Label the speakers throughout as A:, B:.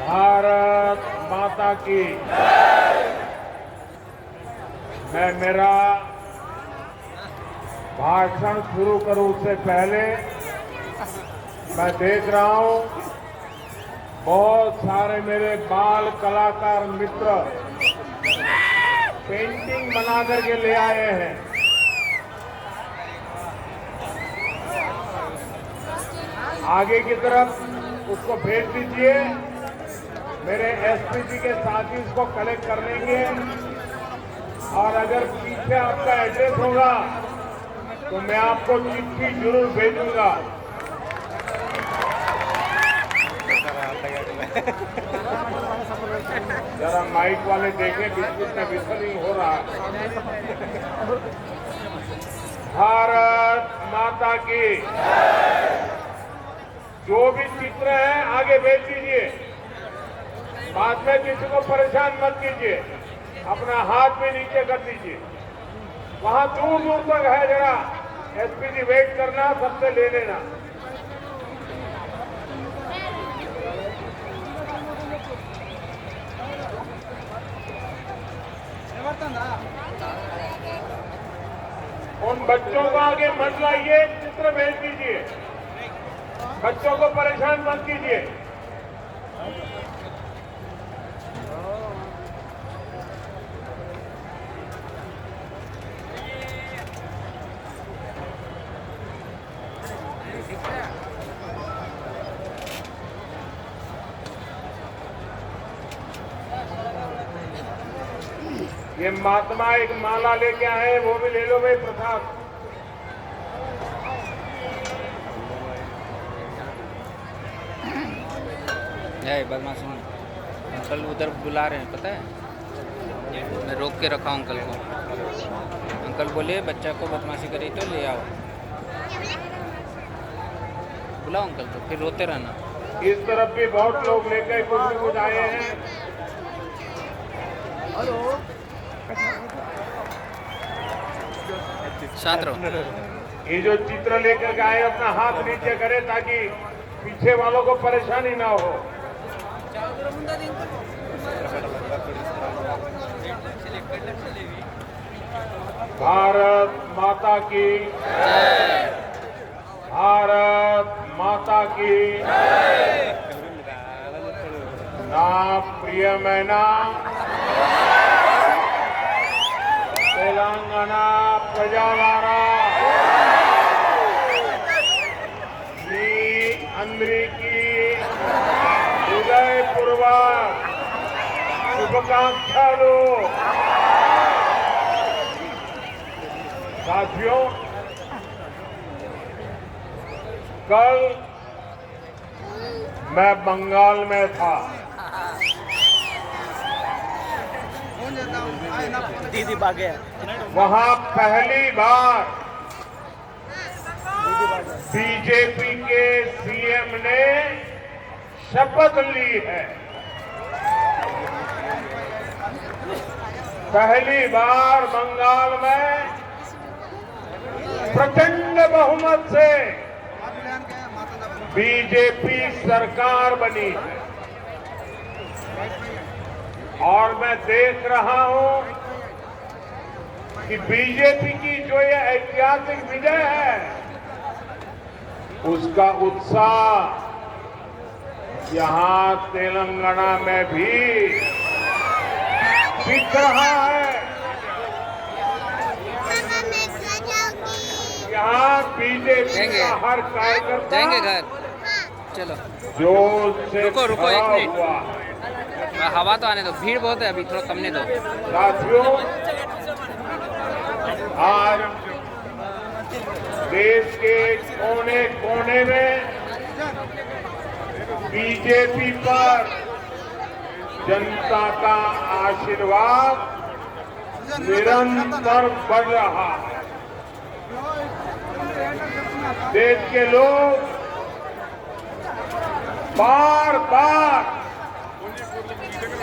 A: भारत माता की। मैं मेरा भाषण शुरू करूं उससे पहले मैं देख रहा हूं बहुत सारे मेरे बाल कलाकार मित्र पेंटिंग बना करके ले आए हैं। आगे की तरफ उसको भेज दीजिए। मेरे एसपी जी के साथी इसको कलेक्ट कर लेंगे और अगर पीछे आपका एड्रेस होगा तो मैं आपको चिट्ठी जरूर भेजूंगा। जरा माइक वाले देखें बिस्कुट में विसर्जन हो रहा है। भारत माता की। जो भी चित्र है आगे भेज दीजिए। बाद में किसी को परेशान मत कीजिए। अपना हाथ भी नीचे कर दीजिए। वहां दूर दूर तक है, जरा एसपी जी वेट करना, सबसे ले लेना। उन बच्चों को आगे मत लाइए, चित्र भेज दीजिए। बच्चों को परेशान मत कीजिए। ये महात्मा एक माला लेके आए, वो भी ले लो भाई प्रसाद।
B: बदमाश अंकल उधर बुला रहे हैं, पता है। मैं रोक के रखा अंकल को। अंकल बोले बच्चा को बदमाशी करी तो ले आओ। बुलाओ अंकल को, फिर रोते रहना।
A: इस तरफ भी बहुत लोग लेकर कुछ आए हैं।
C: हेलो,
B: शांत रहो।
A: ये जो चित्र लेकर के आए अपना हाथ नीचे करे ताकि पीछे वालों को परेशानी ना हो। भारत माता की। भारत माता की। ना प्रियमैना तेलंगाना प्रजावारा మీ అందరికీ హృదయపూర్వక शुभकामनाएं। साथियों, कल मैं बंगाल में था।
C: दीदी भागे।
A: वहां पहली बार बीजेपी के सीएम ने शपथ ली है। पहली बार बंगाल में प्रचंड बहुमत से बीजेपी सरकार बनी है। और मैं देख रहा हूं कि बीजेपी की जो ये ऐतिहासिक विजय है उसका उत्साह यहां तेलंगाना में भी दिख रहा है। यहाँ बीजेपी का हर कार्यकर्ता
B: जाएंगे घर। चलो
A: जोश से
B: रुको एक
A: भरा
B: मिनट।
A: हुआ है।
B: हवा तो आने दो, भीड़ बहुत है अभी, थोड़ा कमने दो।
A: साथियों, आज देश के कोने कोने में बीजेपी पर जनता का आशीर्वाद निरंतर बढ़ रहा है। देश के लोग बार बार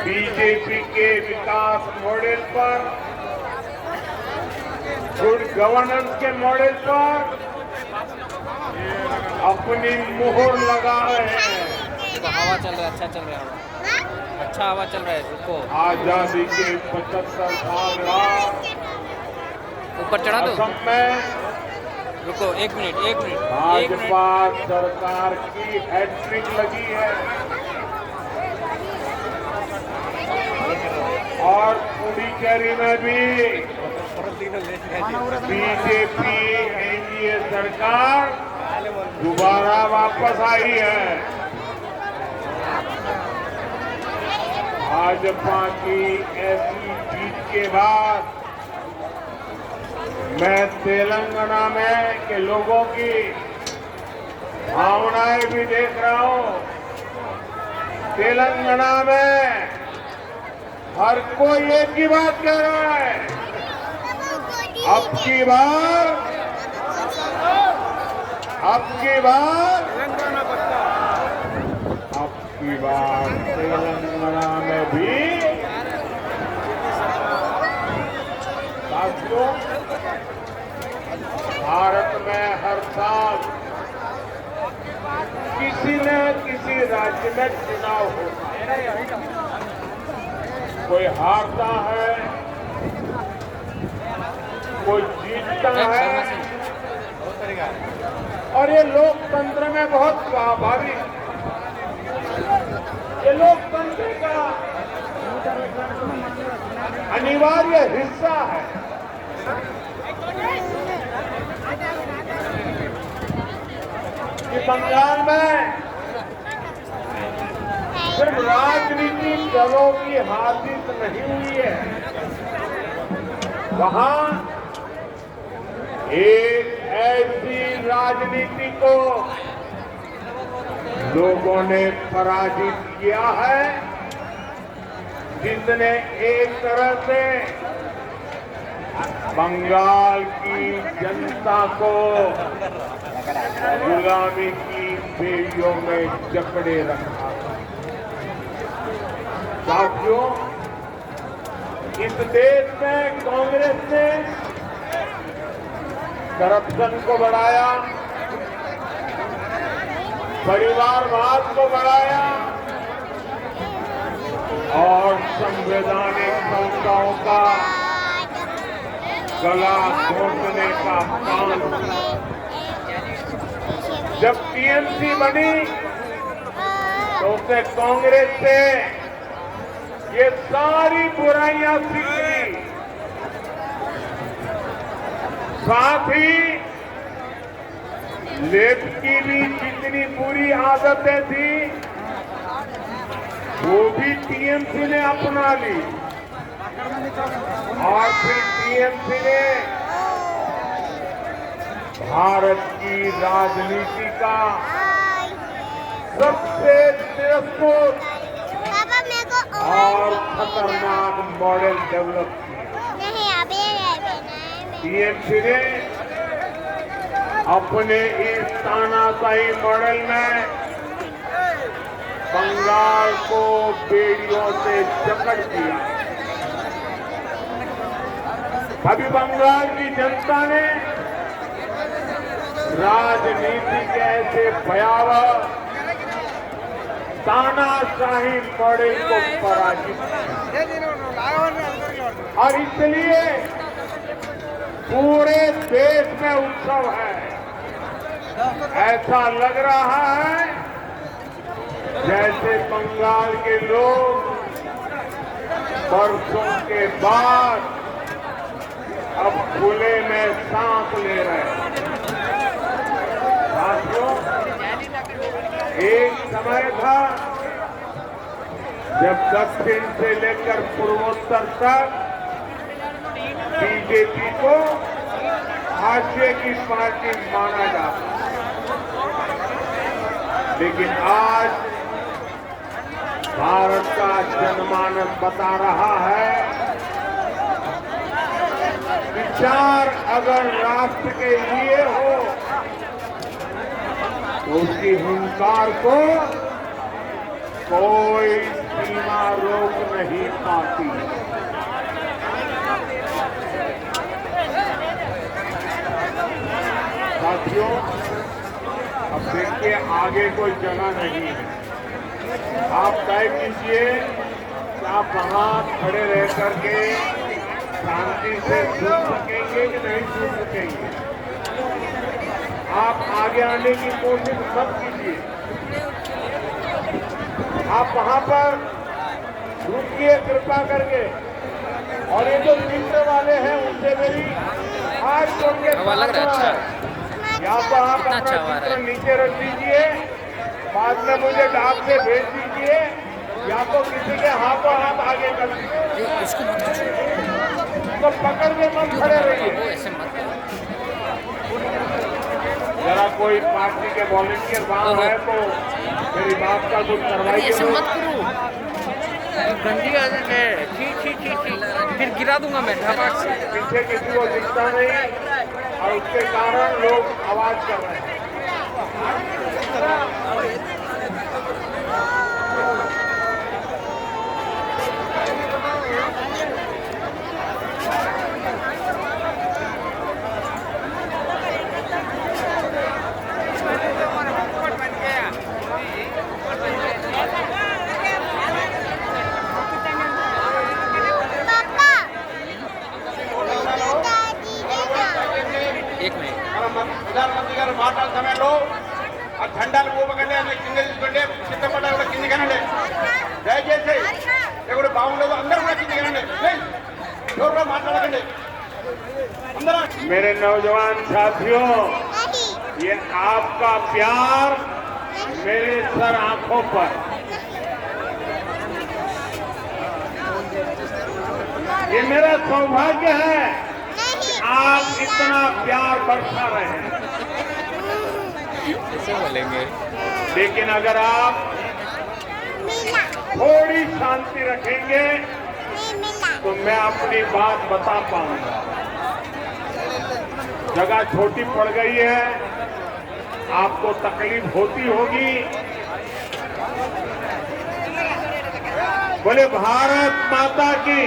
A: बीजेपी के विकास मॉडल पर, गुड गवर्नेंस के मॉडल पर अपनी मुहर लगा रहे हैं।
B: देखो हवा चल रहा है, अच्छा चल रहा है हवा, अच्छा हवा चल रहा है। रुको,
A: आजादी के 75 साल बाद
B: ऊपर चढ़ा दो।
A: असम में
B: रुको, एक मिनट, एक मिनट, एक मिनट।
A: भाजपा सरकार की हैट्रिक लगी है और पुडुचेरी में भी बीजेपी एनडीए सरकार दोबारा वापस आई है। भाजपा की ऐसी जीत के बाद मैं तेलंगाना में के लोगों की भावनाएं भी देख रहा हूं। तेलंगाना में हर कोई एक ही बात कह रहा है, अब की बार तेलंगाना में भी साथियों, भारत में हर साल किसी न किसी राज्य में चुनाव होता है। कोई हारता है, कोई जीतता है, और ये लोकतंत्र में बहुत स्वाभाविक, ये लोकतंत्र का अनिवार्य हिस्सा है। कि बंगाल में सिर्फ राजनीतिक दलों की हार जीत नहीं हुई है, वहां एक ऐसी राजनीति को लोगों ने पराजित किया है जिसने एक तरह से बंगाल की जनता को गुलामी की बेड़ियों में जकड़े रखा। साथियों, इस देश में कांग्रेस ने करप्शन को बढ़ाया, परिवारवाद को बढ़ाया और संवैधानिक संस्थाओं का गला घोंटने का काम किया। जब टीएमसी बनी तो उसने कांग्रेस से ये सारी बुराइयां सीखी, साथ ही लेफ्ट की भी जितनी बुरी आदतें थी वो भी टीएमसी ने अपना ली और फिर टीएमसी ने भारत की राजनीति का सबसे तिरस्कृत और खतरनाक मॉडल डेवलप किया। टीएमसी ने अपने इस तानाशाही मॉडल में बंगाल को बेड़ियों से जकड़ दिया। अभी बंगाल की जनता ने राजनीति के ऐसे भयावह तानाशाही मॉडल को पराजित किया और इसलिए पूरे देश में उत्सव है। ऐसा लग रहा है जैसे बंगाल के लोग बरसों के बाद अब खुले में सांस ले रहे हैं। साथियों, एक समय था जब दक्षिण से लेकर पूर्वोत्तर तक बीजेपी को हाशिए की पार्टी माना जाता, लेकिन आज भारत का जनमानस बता रहा है विचार अगर राष्ट्र के लिए हो तो उसकी हुंकार को कोई सीमा रोक नहीं पाती। साथियों, अब देखिए आगे कोई जगह नहीं है। तय कीजिए कि आप वहाँ खड़े रह करके शांति से सुन सकेंगे कि नहीं सुन सकेंगे। आप आगे आने की कोशिश मत कीजिए। आप वहाँ पर रुकिए कृपा करके। और ये जो मित्र वाले हैं उनसे मेरी हाथ जोड़ के प्रार्थना है, या तो आप अपना चित्र नीचे रख दीजिए, बाद में मुझे डाक से भेज दीजिए, या तो किसी के हाथों हाथ आगे कर दीजिए। तो पकड़ के मत खड़े रहिए। जरा कोई पार्टी के वॉलंटियर बाहर है तो मेरी बात का कुछ कार्रवाई
B: गंदी आदत है। फिर गिरा दूंगा मैं धपाक से।
A: पीछे किसी को दिखता नहीं और उसके कारण लोग आवाज कर रहे हैं।
C: ప్రధానమంత్రి గారు మాట్లాడే సమయంలో ఆ జెండాలు ఊపకండి, అన్ని కింద తీసుకోండి, చిత్తపడ్డా కూడా కింది కనండి. దయచేసి ఎక్కడ బాగుండదు, అందరూ కూడా కింది కనండి. ఎవరు మాట్లాడకండి.
A: मेरे नौजवान साथियों, ये आपका प्यार मेरे सर आंखों पर, ये मेरा सौभाग्य है। आप इतना प्यार बरसा रहे हैं।
B: ऐसे बोलेंगे।
A: लेकिन अगर आप थोड़ी शांति रखेंगे तो मैं अपनी बात बता पाऊंगा। जगह छोटी पड़ गई है, आपको तकलीफ होती होगी। बोले भारत माता की,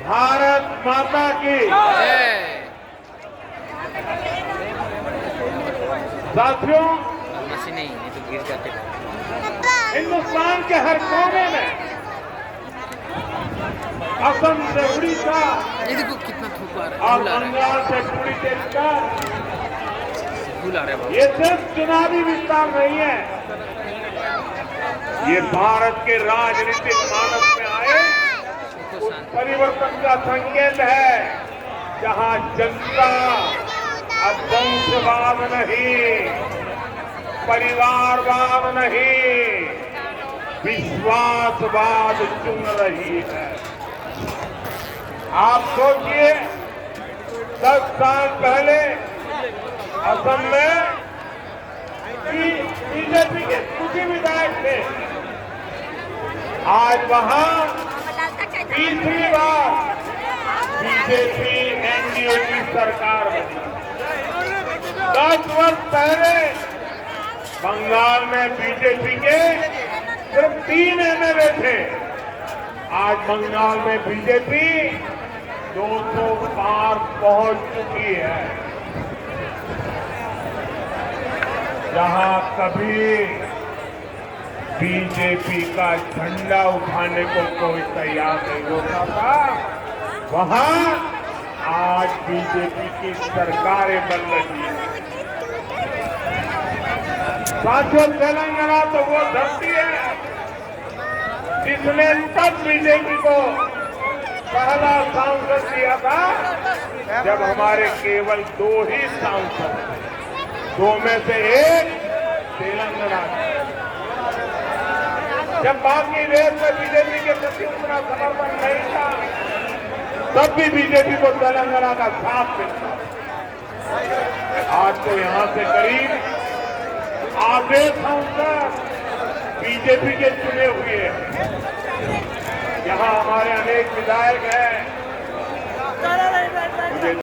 A: भारत माता की। साथियों,
B: नहीं तो गिर जाते।
A: हिंदुस्तान के हर कोने में, असम से उड़ीसा
B: ये देखो कितना धूप आ रहा
A: और
B: है।
A: बंगाल से पूरी देश का,
B: धूल आ रहा है।
A: ये सिर्फ चुनावी विस्तार नहीं है, ये भारत के राजनीतिक मानस में आए उस परिवर्तन का संकेत है, जहां जनता अब वंशवाद नहीं, परिवारवाद नहीं, विश्वासवाद चुन रही है। आप सोचिए, 10 साल पहले असम में बीजेपी के कुछ विधायक थे, आज वहां तीसरी बार बीजेपी एनडीए की सरकार बनी। 10 वर्ष पहले बंगाल में बीजेपी के सिर्फ 3 एमएलए थे, आज बंगाल में बीजेपी 200 पार पहुंच चुकी है। जहां कभी बीजेपी का झंडा उठाने को कोई तैयार नहीं होता था, वहां आज बीजेपी की सरकारें बन रही है। साथियों, तेलंगाना तो वो धरती है जिसने तब बीजेपी को पहला सांसद दिया था जब हमारे केवल 2 ही सांसद थे, 2 में से एक तेलंगाना। जब बाकी देश में बीजेपी के प्रति उतना समर्थन नहीं था, तब भी बीजेपी को तेलंगाना का साथ मिलता। आज तो यहां से करीब आधे सांसद बीजेपी के चुने हुए हैं। यहाँ हमारे अनेक विधायक हैं।